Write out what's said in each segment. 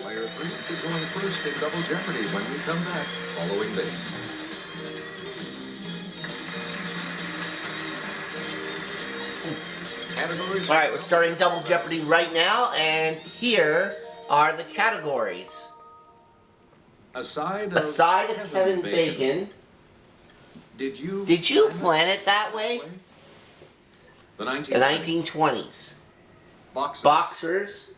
Player 3 is going first in Double Jeopardy when we come back following this. Categories. Alright, we're starting Double Jeopardy right now, and here are the categories. A side of Kevin Bacon. Did you plan it that way? The The 1920s. Boxers.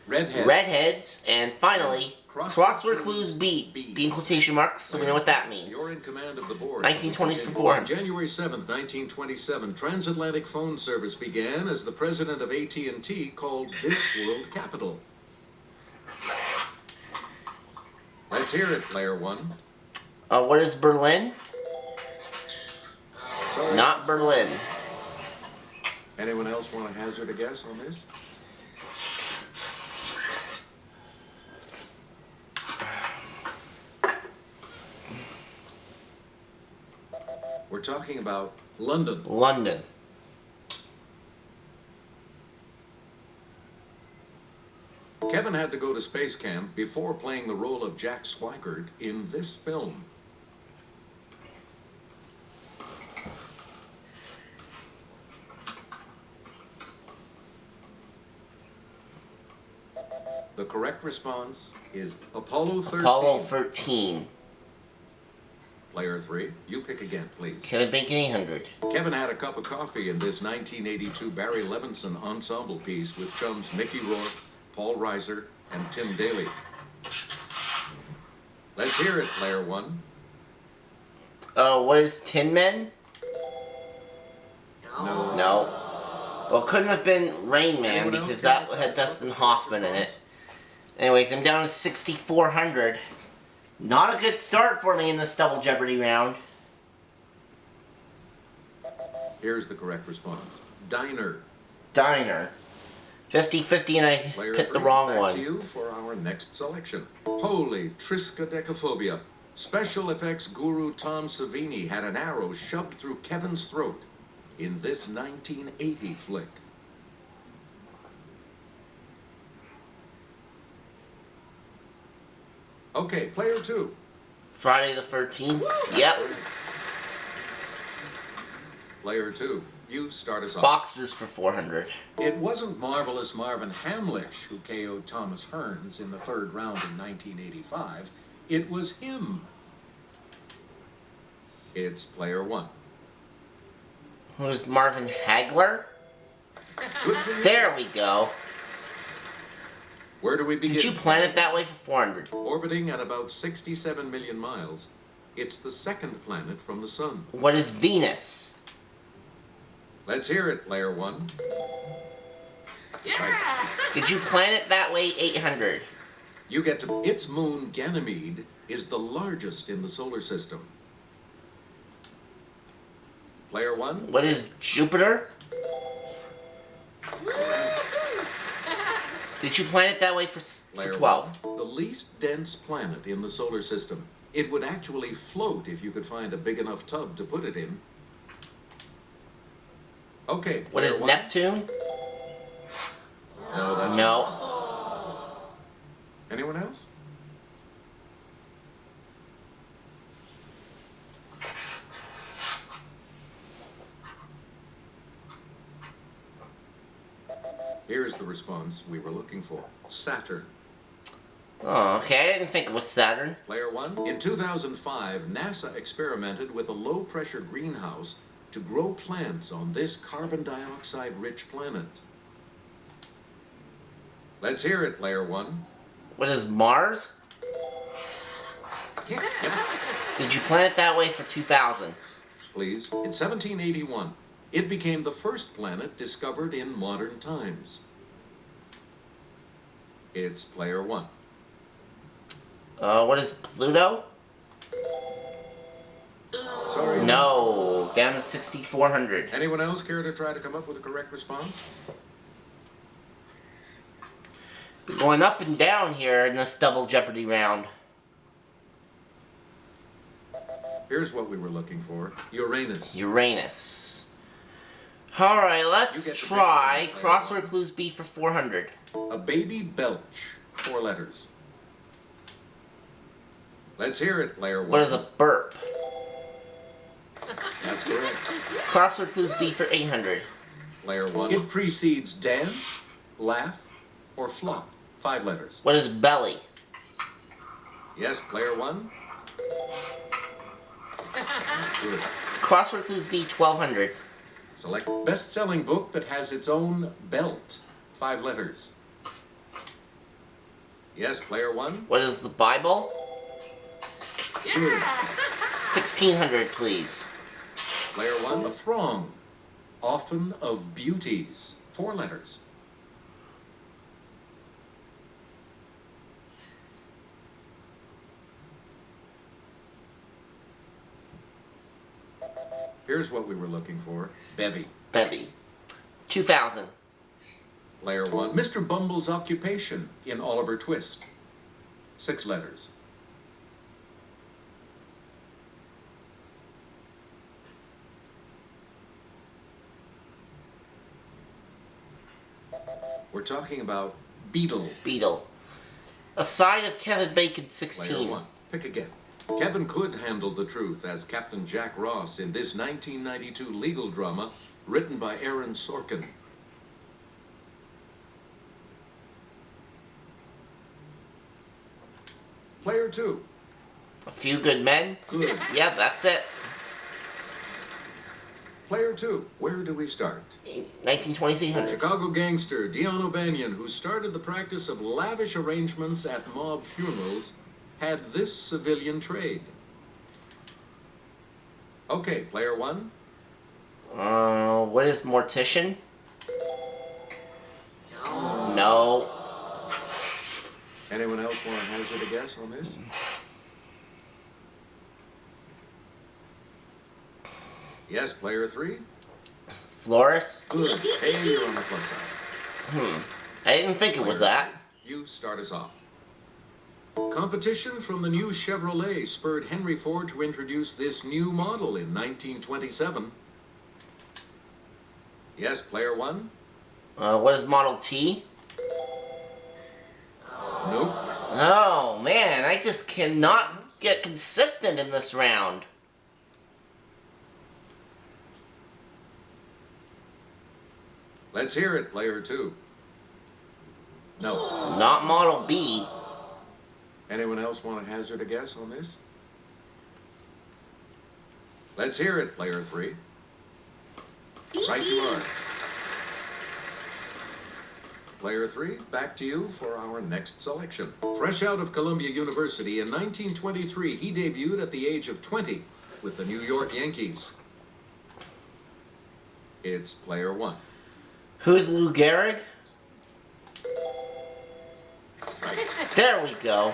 Redheads. And finally, crossword clues beat. Be in quotation marks, so we know what that means. You're in command of the board. 1920s for 400. January 7th, 1927, transatlantic phone service began as the president of AT&T called this world capital. Let's hear it, player 1. What is Berlin? Sorry. Not Berlin. Anyone else want to hazard a guess on this? We're talking about London. London. Kevin had to go to space camp before playing the role of Jack Swigert in this film. The correct response is Apollo 13. Apollo 13. Player 3, you pick again, please. Kevin Bacon 800. Kevin had a cup of coffee in this 1982 Barry Levinson ensemble piece with chums Mickey Rourke, Paul Reiser, and Tim Daly. Let's hear it, player 1. What is Tin Men? No. No. Well, it couldn't have been Rain Man because that had Dustin Hoffman in it. Anyways, I'm down to 6,400. Not a good start for me in this Double Jeopardy round. Here's the correct response. Diner. Diner. 50-50 and I Player picked the 3, wrong back one. to you for our next selection. Holy triskaidekaphobia. Special effects guru Tom Savini had an arrow shoved through Kevin's throat in this 1980 flick. Okay, player 2. Friday the 13th. Yep. Player 2, you start us off. Boxers for 400. It wasn't Marvelous Marvin Hamlish who KO'd Thomas Hearns in the third round in 1985. It was him. It's player 1. Who's Marvin Hagler? Good for you. There we go. Where do we begin? Did you plan it that way for 400? Orbiting at about 67 million miles, it's the second planet from the Sun. What is Venus? Let's hear it, player 1. Yeah! Did you plan it that way 800? You get to... Its moon, Ganymede, is the largest in the solar system. Player 1. What is Jupiter? Did you plan it that way for Player 12? 1. The least dense planet in the solar system. It would actually float if you could find a big enough tub to put it in. Okay. What is 1. Neptune? No, that's No. Anyone else? Here's the response we were looking for. Saturn. Oh, okay. I didn't think it was Saturn. Player 1. In 2005, NASA experimented with a low-pressure greenhouse to grow plants on this carbon dioxide-rich planet. Let's hear it, player 1. What is Mars? Did you plan it that way for 2000? Please. In 1781, it became the first planet discovered in modern times. It's player 1. What is Pluto? Sorry. No. Down to 6,400. Anyone else care to try to come up with a correct response? We're going up and down here in this Double Jeopardy round. Here's what we were looking for. Uranus. Uranus. Alright, You let's get to try pick one. crossword clues B for 400. A baby belch 4 letters. Let's hear it, player 1. What is a burp? That's correct. Crossword clues B for 800. Player 1. It precedes dance, laugh, or flop. 5 letters. What is belly? Yes, player 1. Good. Crossword clues B 1200. Select best-selling book that has its own belt. 5 letters. Yes, player 1. What is the Bible? Good. 1600, please. Player 1. A throng, often of beauties. 4 letters. Here's what we were looking for. Bevy. Bevy. 2000. Player 1. Mr. Bumble's occupation in Oliver Twist. 6 letters. We're talking about Beetle. Beetle. A side of Kevin Bacon Player 16. 1. Pick again. Kevin could handle the truth as Captain Jack Ross in this 1992 legal drama written by Aaron Sorkin. Player 2. A Few Good Men. Good. Yeah, that's it. Player 2. Where do we start? 1920s. Chicago gangster Dion O'Banion, who started the practice of lavish arrangements at mob funerals, had this civilian trade. Okay, player 1. What is mortician? No. Anyone else want to hazard a guess on this? Yes, player 3. Florist? Good. Hey, you're on the plus side. I didn't think it was that. You start us off. Competition from the new Chevrolet spurred Henry Ford to introduce this new model in 1927. Yes, player 1. What is Model T? Nope. Oh, man, I just cannot get consistent in this round. Let's hear it, player 2. No. Not Model B. Anyone else want to hazard a guess on this? Let's hear it, player 3. Right you are. Player 3, back to you for our next selection. Fresh out of Columbia University in 1923, he debuted at the age of 20 with the New York Yankees. It's player 1. Who's Lou Gehrig? Right. There we go.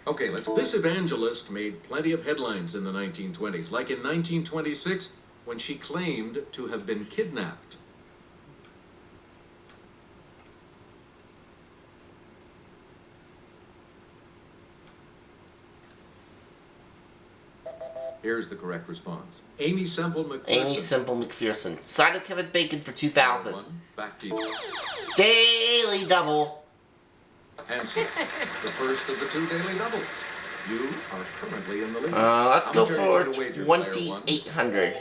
Okay, This evangelist made plenty of headlines in the 1920s, like in 1926 when she claimed to have been kidnapped. Here's the correct response. Amy Semple McPherson. Amy Semple McPherson. Side of Kevin Bacon for 2000. Back to you. Daily Double. Answer. The first of the 2 daily doubles. You are currently in the lead. Let's go for to wager, player 2800.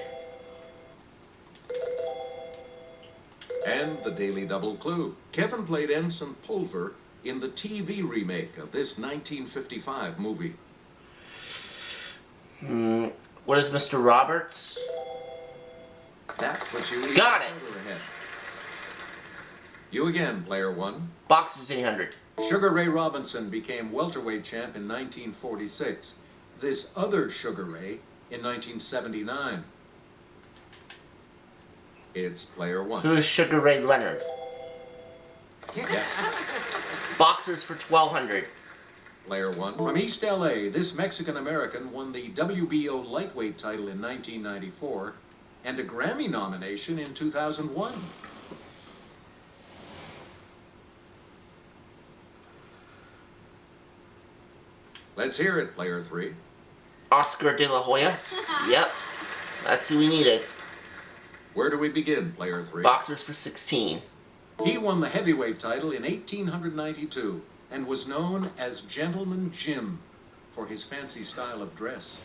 And the daily double clue. Kevin played Ensign Pulver in the TV remake of this 1955 movie. What is Mr. Roberts? That puts you Got it. further ahead. You again, player 1. Boxers 800. Sugar Ray Robinson became welterweight champ in 1946. This other Sugar Ray in 1979. It's player 1. Who is Sugar Ray Leonard? Yes. Boxers for 1200. Player 1. From East LA, this Mexican-American won the WBO lightweight title in 1994 and a Grammy nomination in 2001. Let's hear it, player 3. Oscar De La Hoya. Yep. That's who we needed. Where do we begin, player 3? Boxers for 16. He won the heavyweight title in 1892 and was known as Gentleman Jim for his fancy style of dress.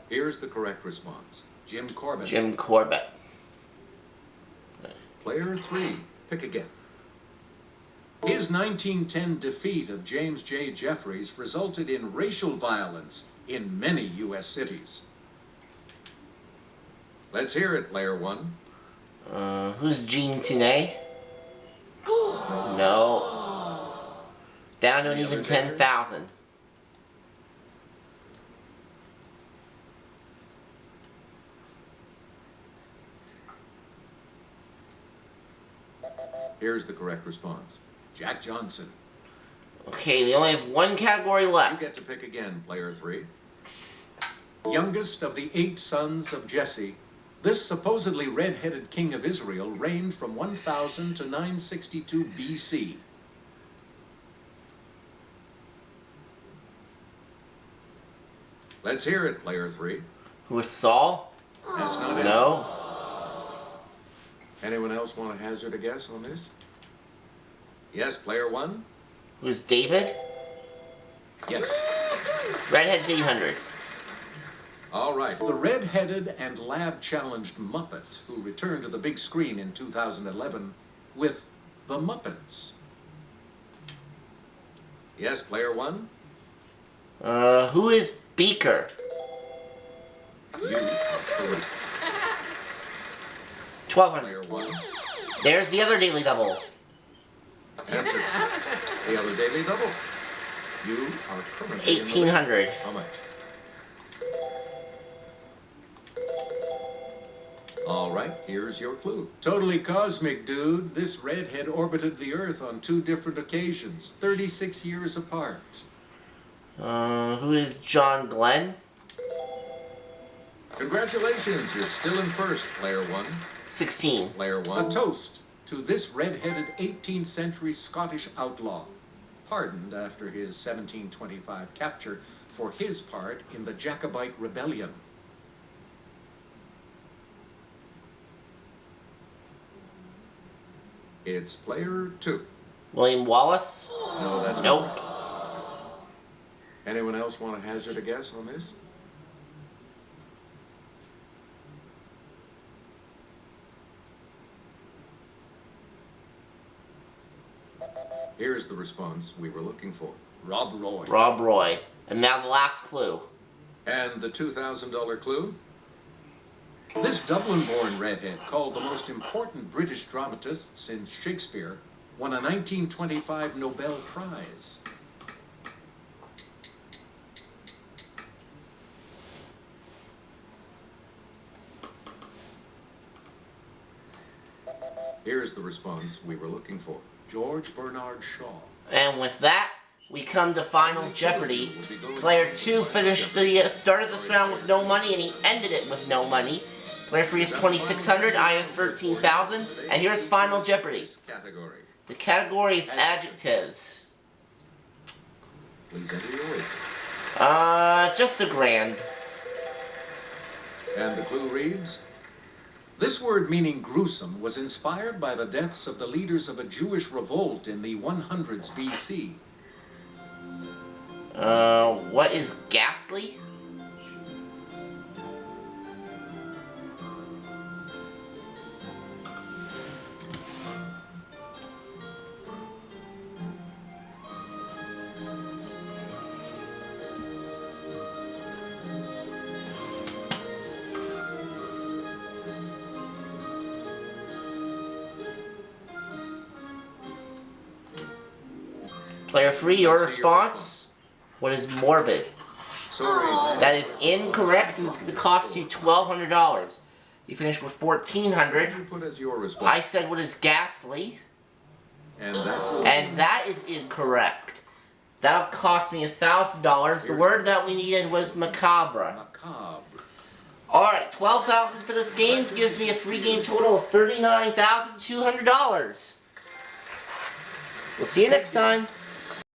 Here's the correct response. Jim Corbett. Jim Corbett. Player 3. Pick again. His 1910 defeat of James J. Jeffries resulted in racial violence in many U.S. cities. Let's hear it, Player 1. Who's Gene Tenay? No. Down to an even 10,000. Here's the correct response. Jack Johnson. Okay, they only have one category left. You get to pick again, Player 3. Youngest of the 8 sons of Jesse, this supposedly red-headed king of Israel reigned from 1000 to 962 BC. Let's hear it, Player 3. Who is Saul? That's not it. No. Anyone else want to hazard a guess on this? Yes, Player 1? Who's David? Yes. Redhead's 800. All right. The red-headed and lab-challenged Muppet who returned to the big screen in 2011 with The Muppets. Yes, Player 1? Who is Beaker? You are correct. 1,200. Player 1. There's the other Daily Double. Answer. The other Daily Double. You are currently 1,800. How much? All right, here's your clue. Totally cosmic, dude. This redhead orbited the Earth on 2 different occasions, 36 years apart. Who is John Glenn? Congratulations, you're still in first, Player 1. 16. Player 1. A toast to this red-headed 18th century Scottish outlaw, pardoned after his 1725 capture for his part in the Jacobite Rebellion. It's Player 2. William Wallace? No, that's Nope. not. Anyone else want to hazard a guess on this? Here's the response we were looking for. Rob Roy. Rob Roy. And now the last clue. And the $2,000 clue? This Dublin-born redhead, called the most important British dramatist since Shakespeare, won a 1925 Nobel Prize. Here's the response we were looking for. George Bernard Shaw. And with that, we come to Final Jeopardy. Player 2 finished the start of this round with no money, and he ended it with no money. Player 3 is 2,600, I have 13,000, and here's Final Jeopardy. Category. The category is adjectives. Please enter your weight. Just $1,000. And the clue reads, this word meaning gruesome was inspired by the deaths of the leaders of a Jewish revolt in the 100s BC. What is ghastly? Player 3, your response? What is morbid? Sorry. That is incorrect, and it's going to cost you $1,200. You finished with 1,400. You put as your response. I said what is ghastly, And that is incorrect. That'll cost me $1,000. The word that we needed was macabre. macabre. Alright, $12,000 for this game gives me a free game total of $39,200. We'll see you next time.